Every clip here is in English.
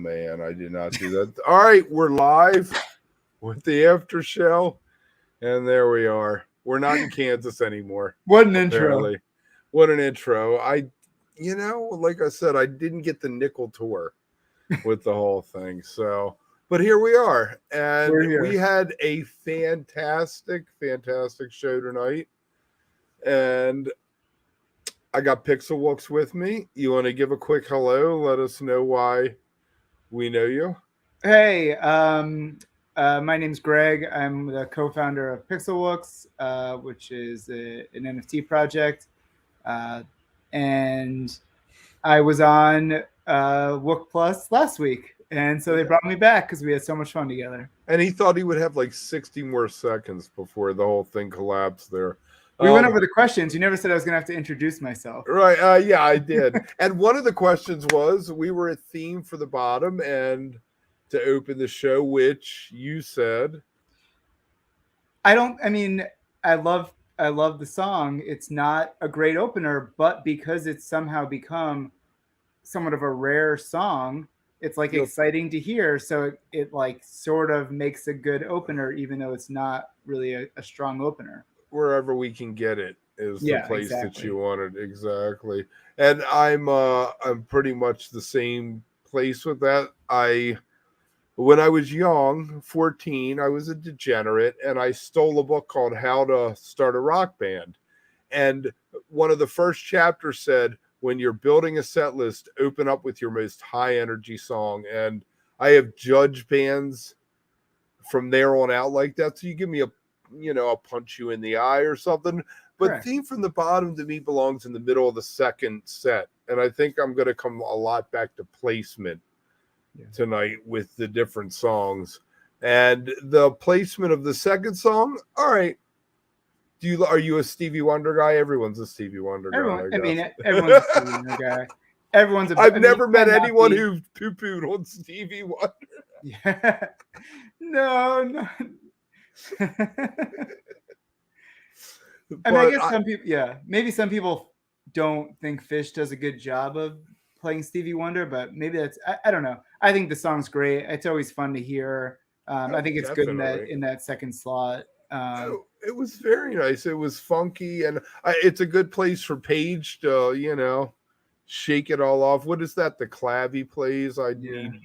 man, I did not do that. All right, we're live with the after show, and there we are. We're not in Kansas anymore. What an apparently. intro. What an intro. Like I said, I didn't get the nickel tour with the whole thing. So, but here we are. And we had a fantastic show tonight. And I got Pixel Wooks with me. You want to give a quick hello? Let us know why we know you. Hey, my name's Greg. I'm the co-founder of Pixel Wooks, which is an NFT project. And I was on Wook Plus last week. And so they brought me back because we had so much fun together. And he thought he would have like 60 more seconds before the whole thing collapsed there. We went over the questions. You never said I was going to have to introduce myself. Right. Yeah, I did. And one of the questions was, we were a theme for the bottom and to open the show, which you said. I love the song. It's not a great opener, but because it's somehow become somewhat of a rare song, it's like exciting to hear. So it like sort of makes a good opener, even though it's not really a strong opener. Wherever we can get it is the place that you wanted. Exactly. And I'm pretty much the same place with that. When I was young, 14, I was a degenerate, and I stole a book called How to Start a Rock Band. And one of the first chapters said, when you're building a set list, open up with your most high energy song. And I have judged bands from there on out like that. So you give me I'll punch you in the eye or something. But Correct. Theme from the bottom to me belongs in the middle of the second set. And I think I'm going to come a lot back to placement tonight with the different songs. And the placement of the second song, all right. Are you a Stevie Wonder guy? Everyone's a Stevie Wonder guy. Everyone's a Stevie Wonder guy. I've never met anyone who poo-pooed on Stevie Wonder. Yeah. No. I guess some people, maybe some people don't think Phish does a good job of playing Stevie Wonder, but maybe that's, I don't know. I think the song's great. It's always fun to hear. I think it's good in that second slot. It was very nice. It was funky, and it's a good place for Paige to, shake it all off. What is that? The clav he plays? I need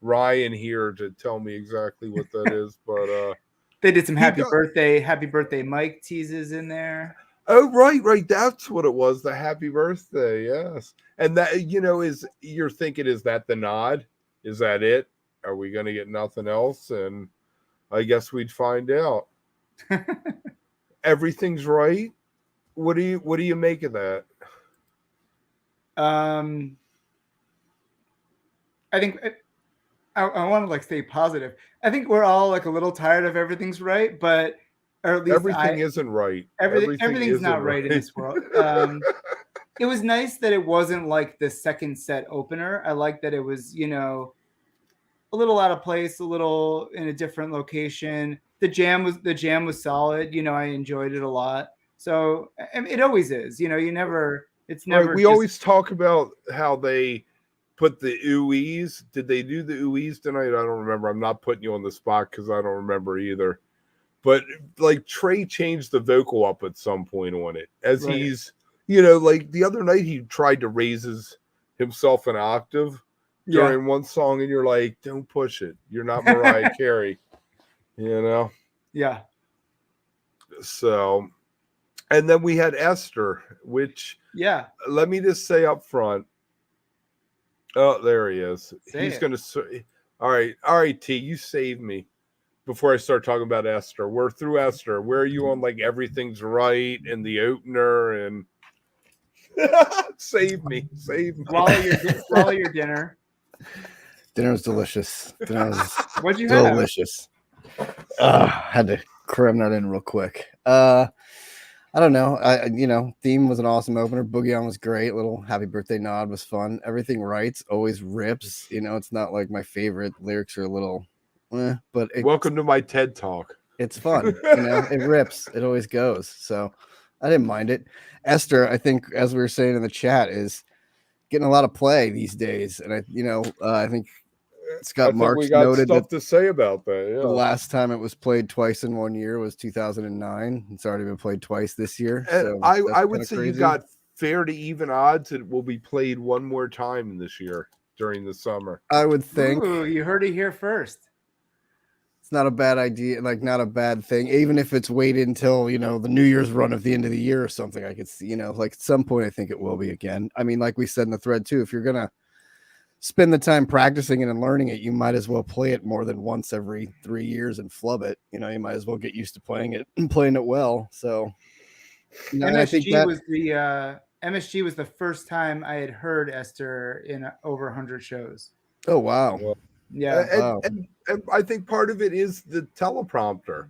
Ryan here to tell me exactly what that is, but they did some happy birthday Mike teases in there. Oh, right. That's what it was. The happy birthday. Yes. And that, you're thinking, is that the nod? Is that it? Are we going to get nothing else? And I guess we'd find out. Everything's right. What do you make of that? I think I want to stay positive. I think we're all a little tired of everything's right, but or at least everything isn't right. Everything's not right in this world. It was nice that it wasn't like the second set opener. I like that it was, a little out of place, a little in a different location. The jam was solid. I enjoyed it a lot. So it always is. It's never. Right. We always talk about how they put the ooies. Did they do the ooies tonight? I don't remember. I'm not putting you on the spot because I don't remember either. But Trey changed the vocal up at some point on it as he's, the other night he tried to raise himself an octave during one song, and you're like, don't push it. You're not Mariah Carey, Yeah. So, and then we had Esther, which let me just say up front. Oh, there he is. He's going to. All right, T, you saved me. Before I start talking about Esther, we're through Esther. Where are you on everything's right and the opener and save me. Swallow your dinner. Dinner was delicious. What'd you have? Delicious. Had to cram that in real quick. I don't know. Theme was an awesome opener. Boogie On was great. Little happy birthday nod was fun. Everything Right's always rips. It's not like my favorite. Lyrics are a little. But welcome to my TED Talk. It's fun, it rips. It always goes. So I didn't mind it. Esther, I think, as we were saying in the chat, is getting a lot of play these days, and I think Scott Marks we got noted stuff to say about that. Yeah. The last time it was played twice in 1 year was 2009. It's already been played twice this year. And So I would say crazy. you got fair to even odds it will be played one more time this year during the summer. I would think. Ooh, you heard it here first. It's not a bad idea, like not a bad thing. Even if it's waited until, the New Year's run of the end of the year or something, I could see, like at some point I think it will be again. I mean, like we said in the thread too, if you're gonna spend the time practicing it and learning it, you might as well play it more than once every 3 years and flub it. You might as well get used to playing it and playing it well. So MSG was the first time I had heard Esther in over 100 shows. Oh wow. Well, yeah. And I think part of it is the teleprompter.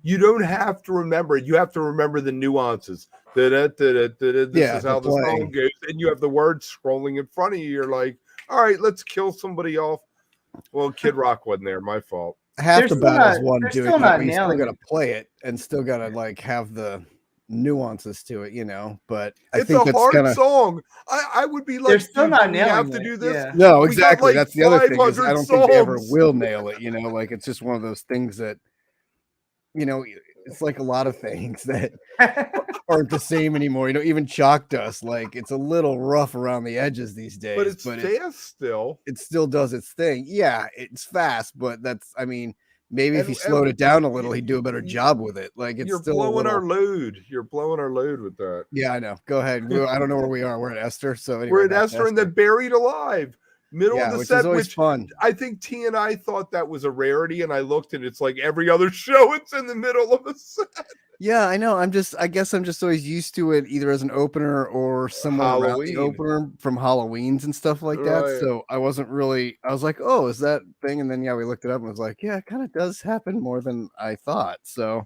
You don't have to remember it. You have to remember the nuances. This is how the song goes. And you have the words scrolling in front of you. You're like, all right, let's kill somebody off. Well, Kid Rock wasn't there. My fault. Half the battle's one doing it. But you still got to play it and still got to like have the nuances to it, But it's a hard song. I would be like, they're still not nailing have it. to do this. Yeah. No, exactly. That's the other thing. Is I don't think they ever songs. will nail it. Like it's just one of those things that, it's like a lot of things that aren't the same anymore. Even chalk dust, like it's a little rough around the edges these days. But it's fast still. It still does its thing. Yeah, it's fast, but maybe if he slowed it down a little, he'd do a better job with it. Like it's still blowing our load. You're blowing our load with that. Yeah, I know. Go ahead. I don't know where we are. We're at Esther. So anyway, we're at Esther and then Buried Alive. Middle of the set, which fun. I think T and I thought that was a rarity, and I looked and it's like every other show, it's in the middle of a set. Yeah, I know. I guess I'm just always used to it either as an opener or somewhere around the opener from Halloweens and stuff like that. So I was like, oh, is that thing? And then we looked it up and was like, yeah, it kind of does happen more than I thought. So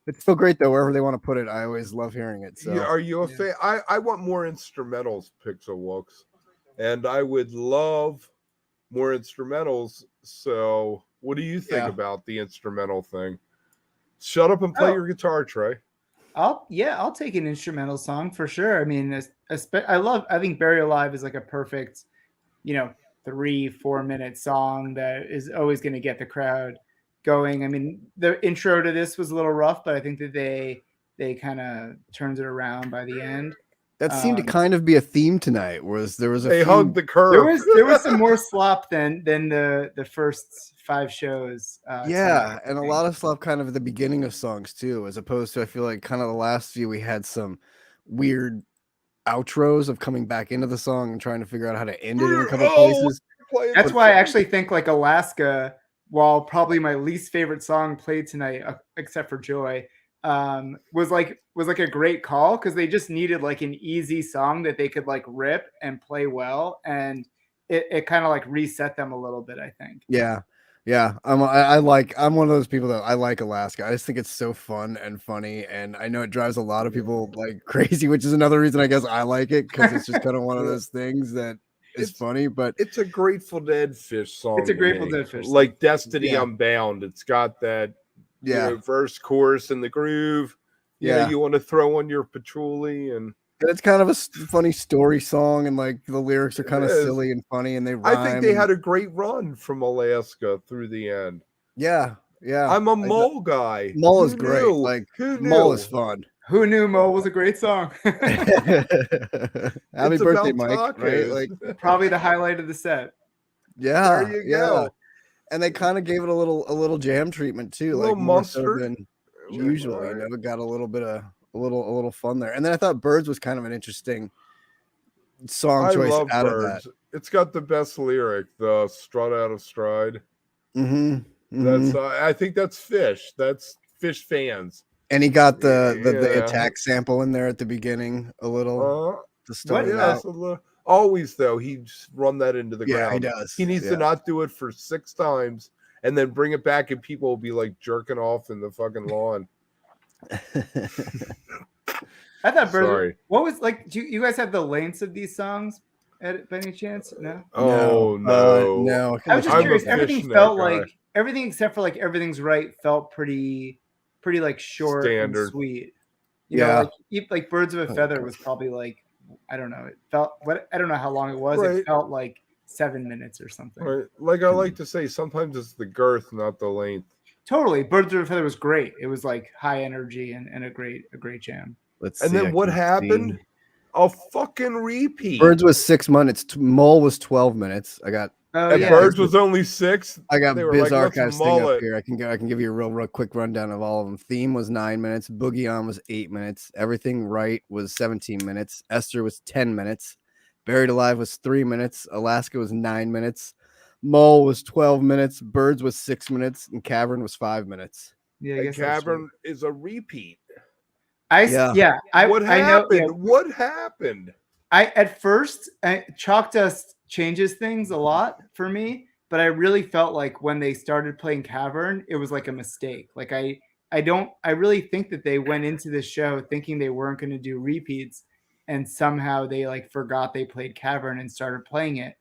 it's still great though, wherever they want to put it. I always love hearing it. So are you a fan? I want more instrumentals, Pixel Wooks. And I would love more instrumentals. So what do you think about the instrumental thing? Shut up and play your guitar, Trey. I'll take an instrumental song for sure. I mean, I think Buried Alive is like a perfect, 3-4 minute song that is always going to get the crowd going. I mean, the intro to this was a little rough, but I think that they kind of turned it around by the end. That seemed to kind of be a theme tonight. They hugged the curve. There was some more slop than the first 5 shows. Tonight, and a lot of slop kind of at the beginning of songs too, as opposed to I feel like kind of the last few we had some weird outros of coming back into the song and trying to figure out how to end it in a couple places. That's why I actually think like Alaska, while probably my least favorite song played tonight, except for Joy. Was like a great call because they just needed like an easy song that they could like rip and play well, and it kind of like reset them a little bit, I think. Yeah. I'm one of those people that I like Alaska. I just think it's so fun and funny, and I know it drives a lot of people like crazy, which is another reason I guess I like it because it's just kind of one of those things that is funny. But it's a Grateful Dead Phish song. It's a Grateful Dead Phish song. Like Destiny Unbound. It's got that. Verse, chorus, and the groove. You want to throw on your patchouli, and it's kind of a funny story song, and like the lyrics are kind of silly and funny, and they rhyme. I think they had a great run from Alaska through the end. Yeah. I'm a Mole guy. Mole is great. Like Mole is fun. Who knew Mole was a great song? Happy birthday, Mike! Right? Like probably the highlight of the set. Yeah, there you go. And they kind of gave it a little jam treatment too, like more so than usually. It got a little bit of a little fun there. And then I thought Birds was kind of an interesting song choice out of that. It's got the best lyric, the strut out of stride. Mm-hmm. That's I think that's Phish. That's Phish fans. And he got the attack sample in there at the beginning a little to start out. Always, though, he'd run that into the ground. He does. He needs to not do it for 6 times and then bring it back, and people will be like jerking off in the fucking lawn. I thought Birds. What was like? Do you guys have the lengths of these songs by any chance? No. Oh no. No. I was just curious. Everything felt like everything except for like Everything's Right felt pretty like short standard and sweet. You know, Birds of a Feather was probably like. I don't know. It felt I don't know how long it was. Right. It felt like 7 minutes or something. Right. Like I like to say, sometimes it's the girth, not the length. Totally. Birds of a Feather was great. It was like high energy and a great jam. Let's and see. then what happened? A fucking repeat. Birds was 6 minutes. Mole was 12 minutes. I got. Birds was only 6. I got Biz like, Archives thing up here. I can give you a real quick rundown of all of them. Theme was 9 minutes. Boogie On was 8 minutes. Everything Right was 17 minutes. Esther was 10 minutes. Buried Alive was 3 minutes. Alaska was 9 minutes. Mole was 12 minutes. Birds was 6 minutes. And Cavern was 5 minutes. Yeah, I guess Cavern is a repeat. What happened? What happened? At first, Chalk Dust changes things a lot for me, but I really felt like when they started playing Cavern, it was like a mistake. Like I really think that they went into this show thinking they weren't going to do repeats, and somehow they like forgot they played Cavern and started playing it.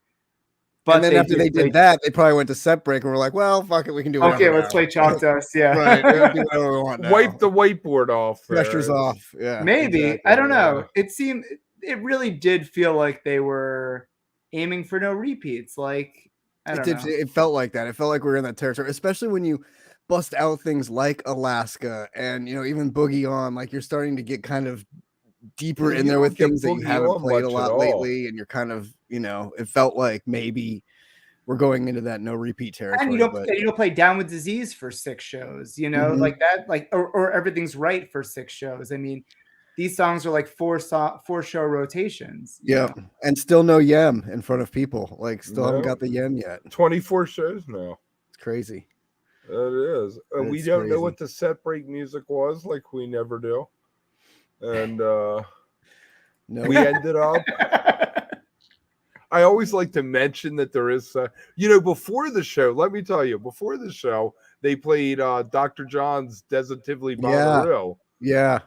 But then after they did that, they probably went to set break and were like, "Well, fuck it, we can do whatever." Okay, let's play Chalk Dust. Yeah, right. We'll do whatever we want now. Wipe the whiteboard off. Pressure's off. Yeah, maybe. Exactly. I don't know. Yeah. It really did feel like they were aiming for no repeats. Like I don't know. It felt like that. It felt like we were in that territory, especially when you bust out things like Alaska and even Boogie On. Like you're starting to get kind of deeper in there with things that you haven't played a lot lately, and you're kind of it felt like maybe we're going into that no repeat territory. And you don't play Down with Disease for 6 shows, like that, like or Everything's Right for 6 shows. I mean, these songs are like 4 show rotations. Yeah, and still no Yem in front of people. Like still haven't got the Yem yet. 24 shows now. It's crazy. It is. We don't know what the set break music was, like we never do. And we ended up. I always like to mention that there is, before the show. Let me tell you, before the show, they played Dr. John's Desertively Bonnaroo. Yeah.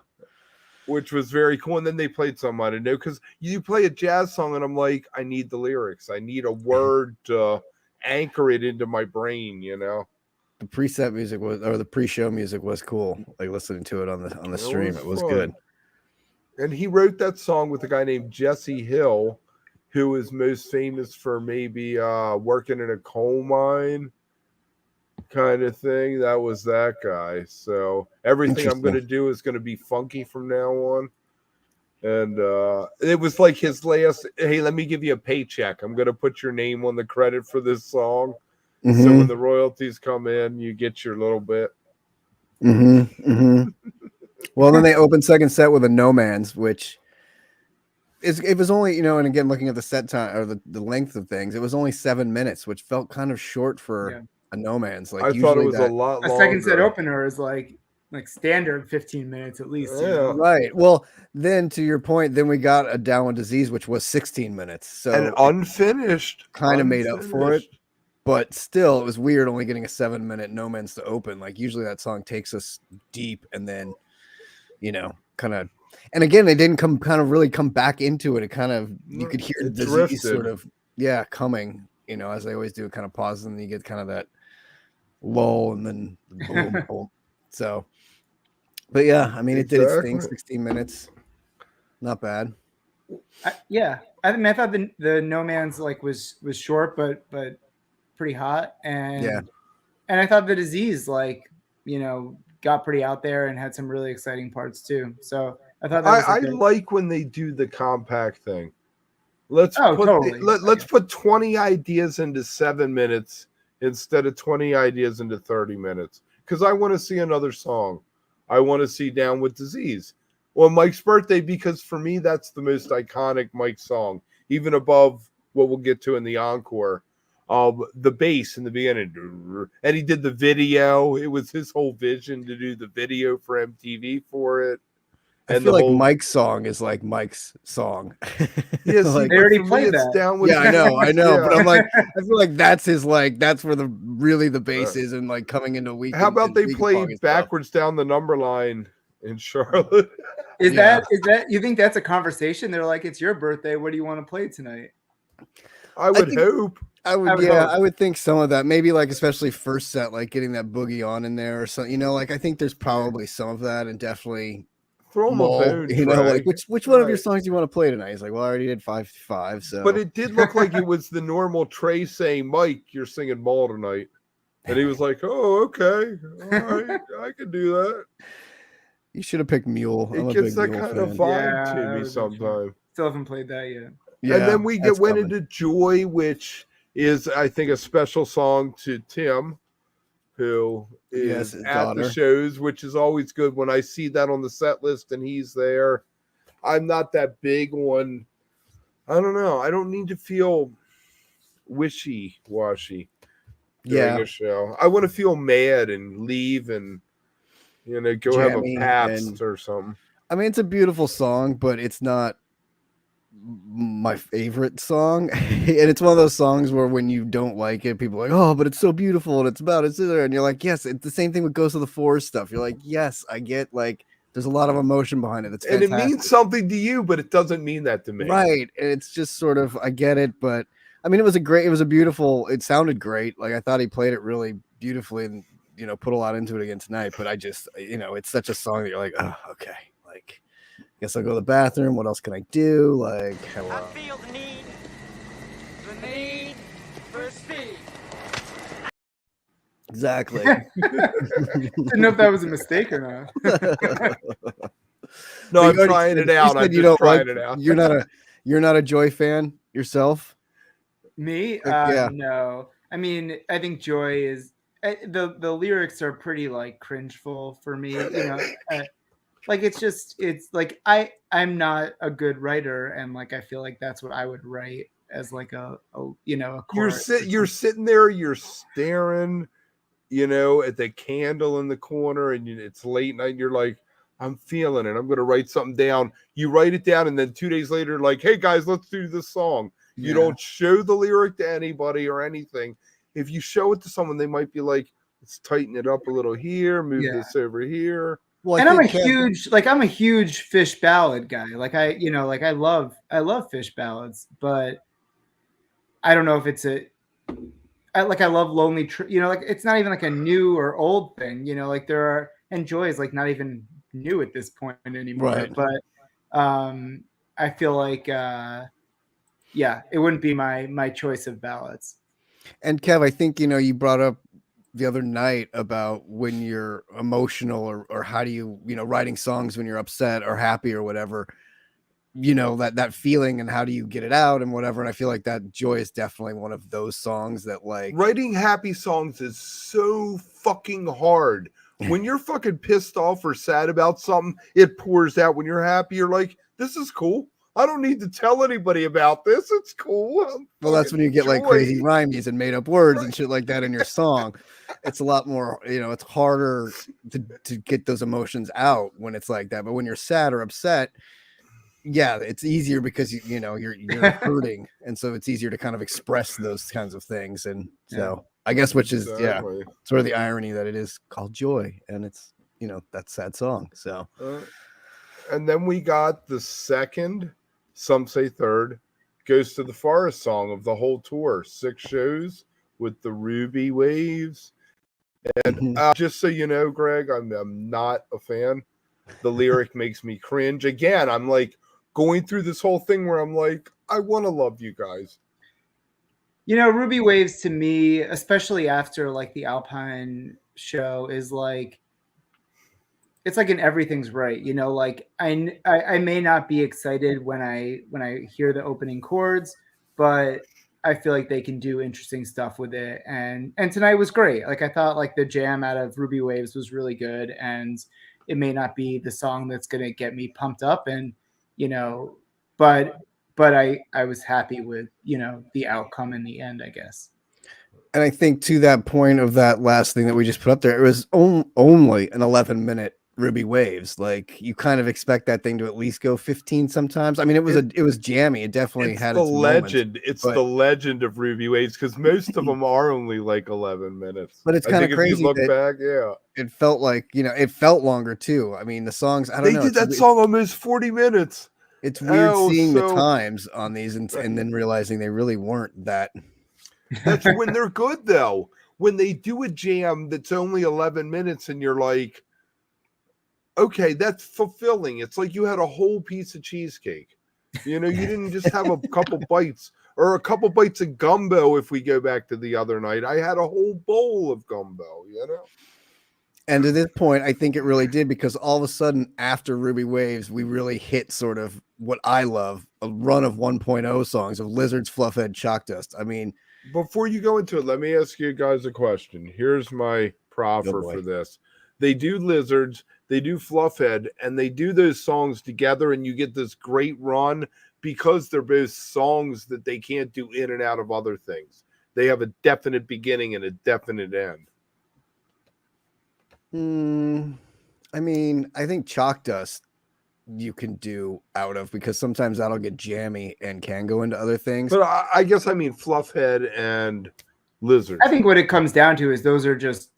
Which was very cool. And then they played some, I don't know, because you play a jazz song and I'm like, I need the lyrics. I need a word to anchor it into my brain, The preset music or the pre-show music was cool. Like listening to it on the stream, it was good. And he wrote that song with a guy named Jesse Hill, who is most famous for maybe working in a coal mine kind of thing. That was that guy. So everything I'm going to do is going to be funky from now on. And it was like his last, hey, let me give you a paycheck. I'm going to put your name on the credit for this song. Mm-hmm. So when the royalties come in, you get your little bit. Mm-hmm. Mm-hmm. Well, then they opened second set with a No Man's, which it was only, and again, looking at the set time or the length of things, it was only 7 minutes, which felt kind of short for a No Man's. Like I thought it was a lot longer. A second set opener is like standard 15 minutes at least. Yeah. Right. Well, then to your point, then we got a Down with Disease, which was 16 minutes. So and unfinished. Kind of made up for it. But still, it was weird only getting a 7-minute No Man's to open. Like usually that song takes us deep and then, kind of. And again, they didn't come back into it. It kind of, you could hear the disease sort of, coming, as they always do, it kind of pauses and you get kind of that lull and then boom, boom. So, but yeah, I mean, it did its thing, 16 minutes. Not bad. I thought the No Man's was short, but pretty hot. And I thought the Disease, got pretty out there and had some really exciting parts too. So I thought that was I like when they do the compact thing. Let's put 20 ideas into 7 minutes instead of 20 ideas into 30 minutes. Because I want to see another song. I want to see Down with Disease. Well, Mike's Birthday, because for me, that's the most iconic Mike song, even above what we'll get to in the encore. The bass in the beginning, and he did the video. It was his whole vision to do the video for MTV for it. And I feel like Mike's song is like Mike's song. Yes, they already played that. Down with I know. But I'm like, I feel like that's his that's where the bass is and coming into week. How about they play Backwards Down the Number Line in Charlotte? Is that you think that's a conversation? They're like, it's your birthday. What do you want to play tonight? I would hope. I would think some of that, maybe especially first set, getting that Boogie On in there or something. I think there's probably some of that, and definitely throw him a bone, you know, like Trey. which one of your songs do you want to play tonight? He's like, well, I already did 555. So, but it did look like it was the normal Trey saying, Mike, you're singing Mall tonight. And he was like, oh, okay. All right. I can do that. You should have picked Mule. It gets that kind of vibe to me sometimes. Still haven't played that yet. Yeah, and then we went into Joy, which is, I think, a special song to Tim, who is at the shows, which is always good when I see that on the set list and he's there. I'm not that big on, I don't know. I don't need to feel wishy-washy during a show. I want to feel mad and leave and, you know, go have a Pabst or something. I mean, it's a beautiful song, but it's not my favorite song. And it's one of those songs where when you don't like it, people are like, oh, but it's so beautiful and it's about it. And you're like, yes, it's the same thing with Ghost of the Forest stuff. You're like, yes, I get, like, there's a lot of emotion behind it. It's fantastic. And it means something to you, but it doesn't mean that to me. Right. And it's just sort of, I get it, but I mean, it sounded great. Like, I thought he played it really beautifully and, you know, put a lot into it again tonight, but I just, you know, it's such a song that you're like, oh, okay. Like, guess I'll go to the bathroom. What else can I do? Like, hello. I feel the need for speed. Exactly. Didn't know if that was a mistake or not. No, I'm trying it out. I'm just trying it out. You're not a Joy fan yourself? Me? No. I mean, I think Joy is the lyrics are pretty like cringeful for me. You know, like it's like I'm not a good writer, and like I feel like that's what I would write as like a chorus. You're sitting there, you're staring, you know, at the candle in the corner, and it's late night, and you're like, I'm feeling it. I'm going to write something down. You write it down, and then 2 days later, like, hey, guys, let's do this song. Yeah. You don't show the lyric to anybody or anything. If you show it to someone, they might be like, let's tighten it up a little here, move this over here. Well, and I'm a huge Phish ballad guy. Like I love Phish ballads, but I don't know if it's I love Lonely Tree. You know, like it's not even like a new or old thing. You know, like and Joy is like not even new at this point anymore. Right. But I feel like it wouldn't be my choice of ballads. And Kev, I think, you know, you brought up the other night about when you're emotional or how do you, you know, writing songs when you're upset or happy or whatever, you know, that feeling and how do you get it out and whatever. And I feel like that Joy is definitely one of those songs that, like, writing happy songs is so fucking hard. When you're fucking pissed off or sad about something, it pours out. When you're happy, you're like, this is cool. I don't need to tell anybody about this. It's cool. Well, that's when you get like crazy rhymes and made up words and shit like that in your song. It's a lot more, you know, it's harder to get those emotions out when it's like that. But when you're sad or upset, yeah, it's easier because you know you're hurting, and so it's easier to kind of express those kinds of things. And so I guess, which is sort of the irony that it is called Joy, and it's, you know, that sad song. So and then we got the second, some say third, Ghost of the Forest song of the whole tour. 6 shows with the Ruby Waves. And just so you know, Greg, I'm not a fan. The lyric makes me cringe. Again, I'm like going through this whole thing where I'm like, I want to love you guys. You know, Ruby Waves to me, especially after like the Alpine show, is like, it's like an everything's right. You know, like I may not be excited when I hear the opening chords, but I feel like they can do interesting stuff with it. And tonight was great. Like I thought like the jam out of Ruby Waves was really good, and it may not be the song that's going to get me pumped up, and, you know, but I was happy with, you know, the outcome in the end, I guess. And I think to that point of that last thing that we just put up there, it was only an 11-minute Ruby Waves. Like, you kind of expect that thing to at least go 15 sometimes. I mean, it was jammy. It definitely had its legend. Moments, it's the legend of Ruby Waves, because most of them are only like 11 minutes. But it's kind of crazy. If you look back, it felt like, you know, it felt longer too. I mean, the songs, I don't know. They did that song almost 40 minutes. It's weird seeing the times on these and then realizing they really weren't that. That's when they're good, though. When they do a jam that's only 11 minutes and you're like, okay, that's fulfilling. It's like you had a whole piece of cheesecake. You didn't just have a couple bites or a couple bites of gumbo. If we go back to the other night, I had a whole bowl of gumbo, And to this point, I think it really did, because all of a sudden after Ruby Waves, we really hit sort of what I love, a run of 1.0 songs of Lizards, Fluffhead, Chalk Dust. I mean, before you go into it, let me ask you guys a question. Here's my proffer for this. They do Lizards, they do Fluffhead, and they do those songs together, and you get this great run because they're both songs that they can't do in and out of other things. They have a definite beginning and a definite end. I mean, I think Chalk Dust you can do out of, because sometimes that'll get jammy and can go into other things. But I guess I mean Fluffhead and Lizards. I think what it comes down to is those are just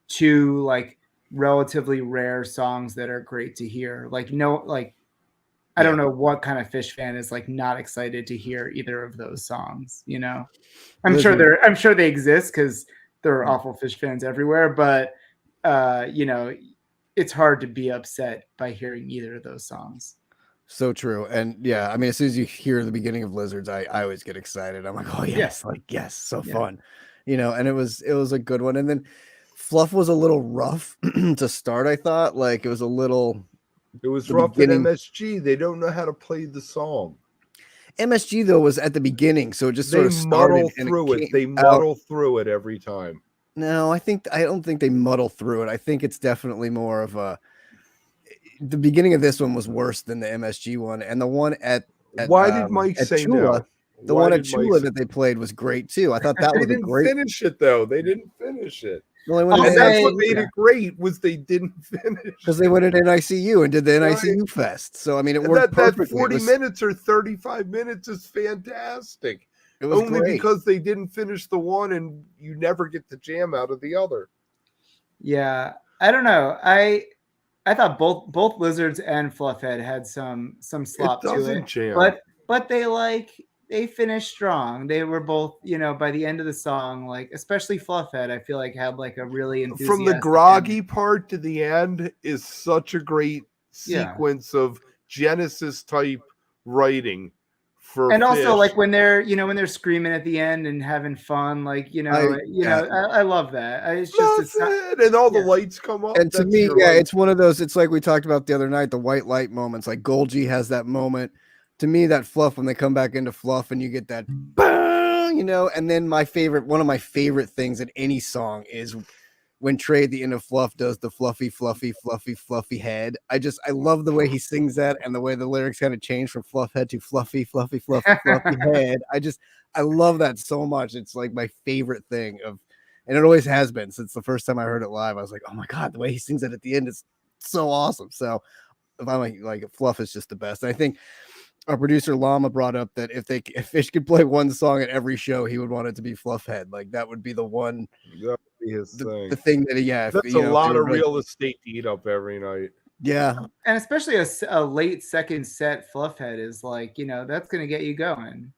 two like relatively rare songs that are great to hear. Like I don't know what kind of Phish fan is like not excited to hear either of those songs. I'm sure they exist because there are awful Phish fans everywhere, but it's hard to be upset by hearing either of those songs. So true. And yeah, I mean, as soon as you hear the beginning of Lizards, I always get excited. I'm like, oh yes, so fun, and it was a good one. And then Fluff was a little rough to start. I thought it was rough at MSG. They don't know how to play the song. MSG though was at the beginning, so it just sort of muddle through it. They muddle through it every time. No, I don't think they muddle through it. I think it's definitely more of the beginning of this one was worse than the MSG one, and the one at why did Mike say Chula, no? The one at Chula that they played was great too. I thought that was a great. They didn't finish it though. They didn't finish it. Well, that's what made it great was they didn't finish. Because they went at NICU and did the NICU fest. So I mean, it worked perfectly. That 40 minutes or 35 minutes is fantastic. It was only great. Because they didn't finish the one, and you never get the jam out of the other. Yeah, I don't know. I thought both Lizards and Fluffhead had some slop to it, jam. but they finished strong. They were both, by the end of the song, especially Fluffhead, I feel like had a really enthusiastic from the groggy part to the end is such a great sequence of Genesis type writing. And Phish. Also when they're screaming at the end and having fun, I love that. It's just and all the lights come up. And to me, it's one of those. It's like we talked about the other night, the white light moments. Like Golgi has that moment. To me, that Fluff when they come back into Fluff and you get that, bang, And then one of my favorite things in any song is when Trey at the end of Fluff does the fluffy, fluffy, fluffy, fluffy head. I love the way he sings that and the way the lyrics kind of change from fluff head to fluffy, fluffy, fluffy, fluffy head. I love that so much. It's like my favorite thing and it always has been since the first time I heard it live. I was like, oh my God, the way he sings it at the end is so awesome. So if I'm like Fluff is just the best. And I think our producer Llama brought up that if Phish could play one song at every show, he would want it to be Fluffhead. Like that would be the one. That would be his thing. The thing that that's a lot of real estate to eat up every night. Yeah, and especially a late second set Fluffhead is that's going to get you going.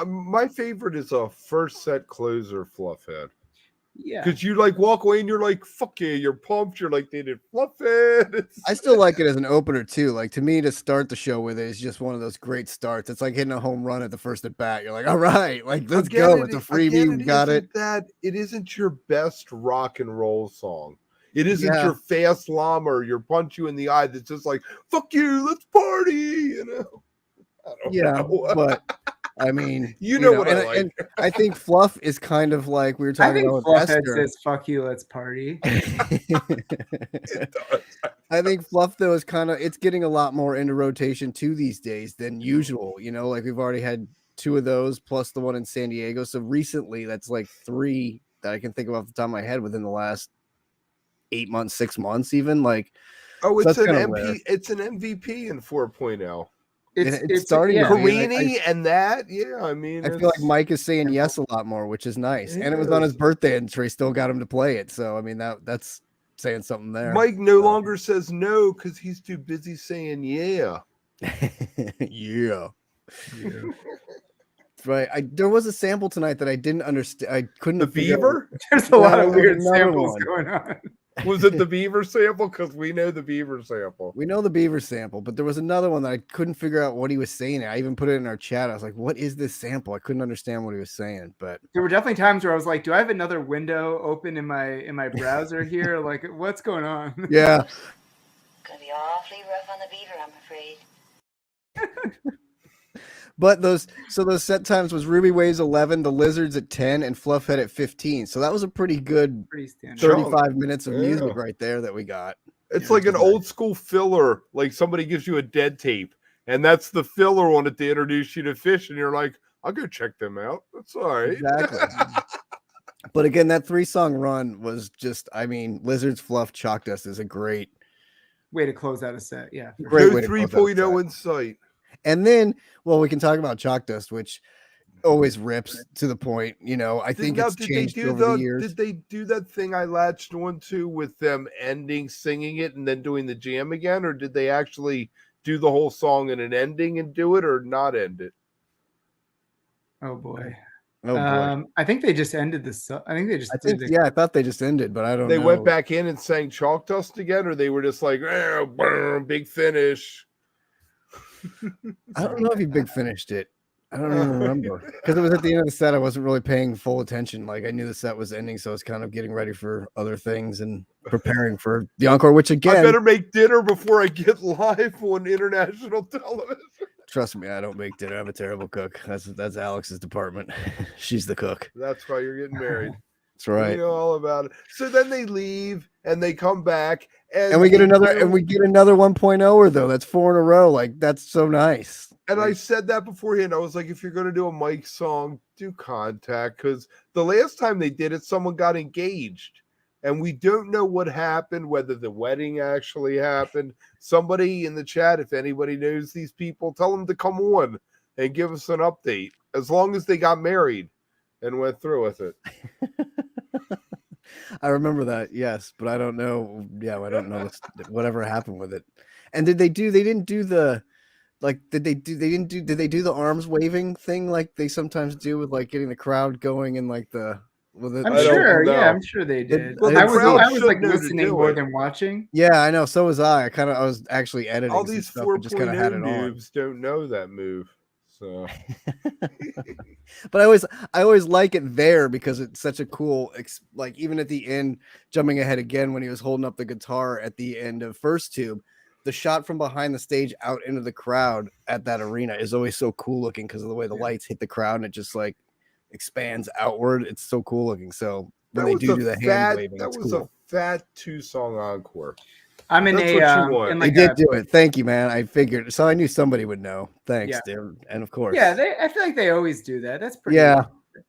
My favorite is a first set closer Fluffhead. Yeah, because you walk away and you're like, fuck yeah, you're pumped. You're like, they did Fluffhead. I still like it as an opener too. Like to me, to start the show with it is just one of those great starts. It's like hitting a home run at the first at bat. You're like, all right, let's go. It's a freebie. We got it. It isn't your best rock and roll song. It isn't your fast llama or your punch you in the eye. That's just like, fuck you, let's party. I don't know. But. I mean, what I like. And I think Fluff is kind of like we were talking about. Fluffhead says, "Fuck you, let's party." I think Fluff though is it's getting a lot more into rotation too these days than usual. Like we've already had 2 of those plus the one in San Diego. So recently, that's 3 that I can think of off the top of my head within the last 8 months, 6 months, even. It's an MP. It's an MVP in 4.0. It's starting to Carini and that. Yeah, I mean, I feel like Mike is saying yes a lot more, which is nice. And it was on his birthday, and Trey still got him to play it. So I mean, that's saying something there. Mike no longer says no because he's too busy saying yeah. Yeah. Right. There was a sample tonight that I didn't understand. I couldn't. The beaver. There's a lot of weird samples going on. Was it the Beaver sample? Because we know the Beaver sample. We know the Beaver sample, but there was another one that I couldn't figure out what he was saying. I even put it in our chat. I was like, what is this sample? I couldn't understand what he was saying, but there were definitely times where I was like, do I have another window open in my browser here? Like, what's going on? Yeah. Gonna be awfully rough on the Beaver, I'm afraid. But those set times was Ruby Waves 11, the Lizards at 10, and Fluffhead at 15. So that was a pretty good 35 minutes of music right there that we got. It's like an old school filler, like somebody gives you a dead tape, and that's the filler on it to introduce you to Phish, and you're like, I'll go check them out. That's all right. Exactly. But again, that 3-song run was just, I mean, Lizards, Fluff, Chalk Dust is a great way to close out a set. Yeah. Great. No 3.0 in sight. And then, well, we can talk about Chalk Dust, which always rips to the point. You know, I think it's changed over the years. Did they do that thing I latched onto with them ending, singing it, and then doing the jam again? Or did they actually do the whole song in an ending and do it or not end it? Oh, boy. Oh, boy. I think they just ended this. I think they just I thought they just ended, but I don't know. They went back in and sang Chalk Dust again, or they were just like, big finish. I don't know if he big finished it. I don't even remember because it was at the end of the set. I wasn't really paying full attention. Like I knew the set was ending, so I was kind of getting ready for other things and preparing for the encore. Which again, I better make dinner before I get live on international television. Trust me, I don't make dinner. I'm a terrible cook. That's Alex's department. She's the cook. That's why you're getting married. That's right. You know all about it. So then they leave and they come back and we get another 1.0 though. That's 4 in a row. Like that's so nice. And I said that beforehand. I was like, if you're going to do a Mike song, do Contact, because the last time they did it, someone got engaged. And we don't know what happened, whether the wedding actually happened. Somebody in the chat, if anybody knows these people, tell them to come on and give us an update. As long as they got married and went through with it. I remember that, yes, but I don't know. Yeah, I don't know whatever happened with it. And did they do the arms waving thing like they sometimes do with like getting the crowd going and like I'm sure they did. Well, I was like listening more than watching. Yeah, I know. So was I. I was actually editing. All these 4.0 noobs don't know that move. So, but I always like it there because it's such a cool, like even at the end, jumping ahead again when he was holding up the guitar at the end of First Tube, the shot from behind the stage out into the crowd at that arena is always so cool looking because of the way the lights hit the crowd and it just like expands outward. It's so cool looking. So when they do the hand waving, that was a fat 2-song encore. I'm in I did do it. Thank you, man. I figured so. I knew somebody would know. Thanks, dude. And of course, I feel like they always do that. That's pretty. Yeah. Good.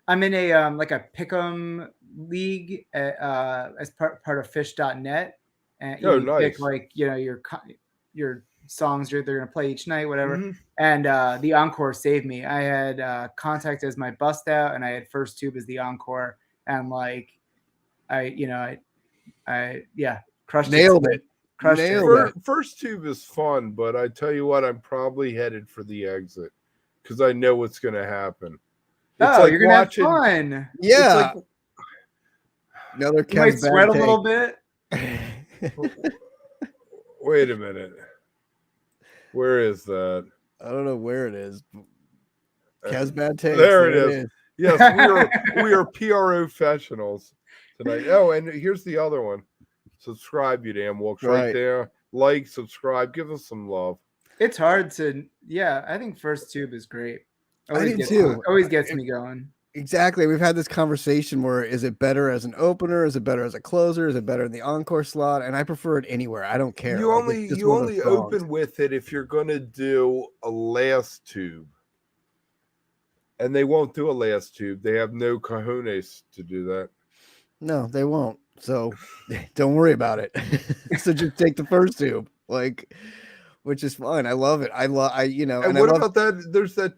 I'm in a like a pick'em league as part of Phish.net, and you pick like your songs they're gonna play each night, whatever. Mm-hmm. And the encore saved me. I had Contact as my bust out, and I had First Tube as the encore, and like I crushed Nailed it. First Tube is fun, but I tell you what, I'm probably headed for the exit because I know what's going to happen. It's like you're going to have fun. Yeah. Like, you might sweat a little bit. Wait a minute. Where is that? I don't know where it is. Kev's bad takes. There it is. Yes, we are PR professionals tonight. Oh, and here's the other one. Subscribe, you damn wooks, right there. Like, subscribe, give us some love. It's hard to, I think First Tube is great. Always gets me going. Exactly. We've had this conversation where is it better as an opener? Is it better as a closer? Is it better in the encore slot? And I prefer it anywhere. I don't care. You only open with it if you're going to do a last tube. And they won't do a last tube. They have no cojones to do that. No, they won't. So don't worry about it. So just take the first tube, which is fine. I love it. And what about that? There's that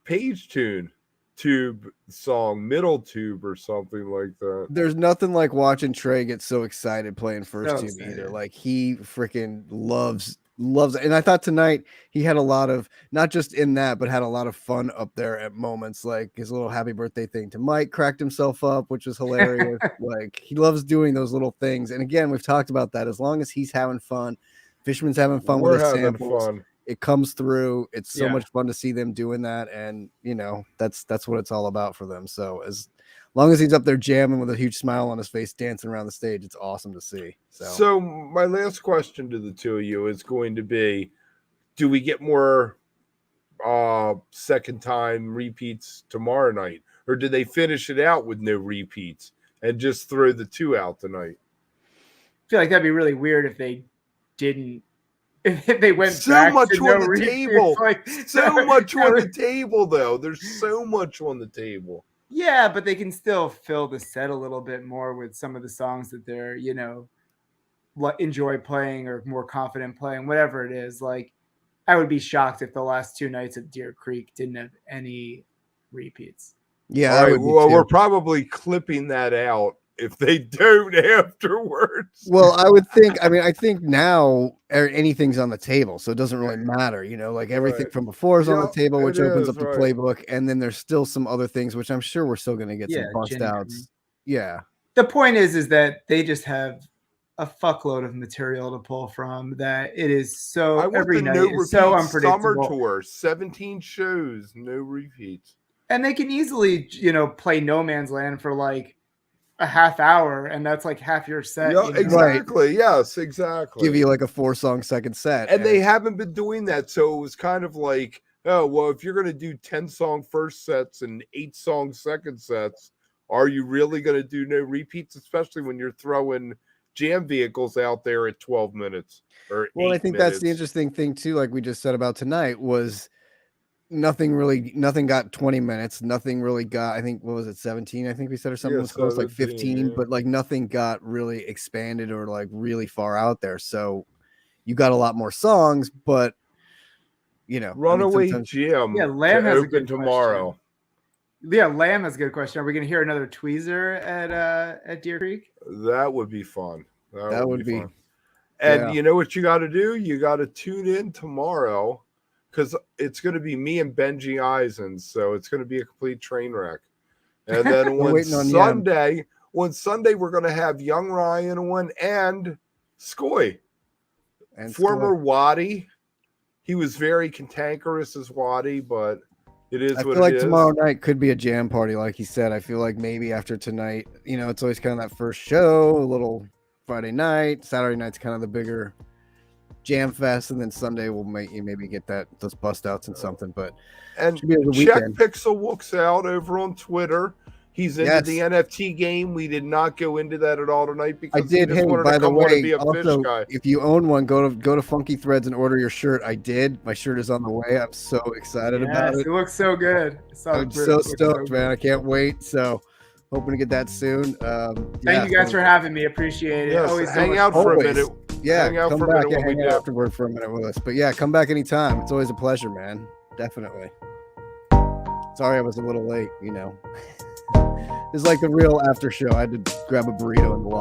Page tube song, middle tube or something like that. There's nothing like watching Trey get so excited playing First Tube either. Like he freaking loves loves it. And I thought tonight he had a lot of, not just in that, but had a lot of fun up there at moments, like his little happy birthday thing to Mike, cracked himself up, which was hilarious. Like, he loves doing those little things. And again, we've talked about that. As long as he's having fun, Fishman's having fun with his samples. It comes through. It's so much fun to see them doing that. And, you know, that's what it's all about for them. So as long as he's up there jamming with a huge smile on his face, dancing around the stage, it's awesome to see. So my last question to the two of you is going to be, do we get more second time repeats tomorrow night? Or do they finish it out with no repeats and just throw the two out tonight? I feel like that'd be really weird if they didn't. If they went so back much to on no the repeats, table. like, So much on the table, though. There's so much on the table. Yeah, but they can still fill the set a little bit more with some of the songs that they're, you know, enjoy playing or more confident playing, whatever it is. Like, I would be shocked if the last two nights of Deer Creek didn't have any repeats. Yeah, all right, well, we're probably clipping that out if they don't afterwards. Well, I would think, I think now anything's on the table, so it doesn't really matter, you know, like everything from before is on the table, which opens up the playbook, and then there's still some other things, which I'm sure we're still going to get some bust outs. Yeah. The point is that they just have a fuckload of material to pull from that it is so every night is so unpredictable. Summer tour, 17 shows, no repeats. And they can easily, you know, play No Man's Land for like a half hour, and that's like half your set. Yeah, exactly. Right. Yes, exactly. Give you like a 4-song second set. And they haven't been doing that. So it was kind of like, oh, well, if you're going to do 10-song first sets and 8-song second sets, are you really going to do no repeats, especially when you're throwing jam vehicles out there at 12 minutes or 8 I think minutes. That's the interesting thing too, like we just said about tonight, was nothing got 20 minutes. Nothing really got, I think, what was it, 17? I think we said, or something was close, like 15, but like nothing got really expanded or like really far out there. So you got a lot more songs, but you know, Runaway Jim. Yeah, Lamb has open a good tomorrow. Question. Yeah, Lamb has a good question. Are we going to hear another tweezer at Deer Creek? That would be fun. That would be fun. And you know what you got to do? You got to tune in tomorrow, because it's going to be me and Benji Eisen, so it's going to be a complete train wreck. And then on Sunday, we're going to have Young Ryan on and Skoy. And former Waddy. He was very cantankerous as Waddy, but it is what it is. I feel like tomorrow night could be a jam party, like he said. I feel like maybe after tonight, you know, it's always kind of that first show, a little Friday night. Saturday night's kind of the bigger jam fest, and then Sunday we'll maybe get those bust outs and something. But and check Pixel Wooks out over on Twitter. He's into the NFT game. We did not go into that at all tonight because I did. Hey, by the way, also, if you own one, go to Funky Threads and order your shirt. I did. My shirt is on the way. I'm so excited about it. It looks so good. I'm so stoked, man. I can't wait. So hoping to get that soon. Thank you guys for having me. Appreciate it. Yes, always hang out for a minute. Yeah, come back and hang out afterward for a minute with us. But yeah, come back anytime. It's always a pleasure, man. Definitely. Sorry I was a little late, you know. It's like the real after show. I had to grab a burrito and walk.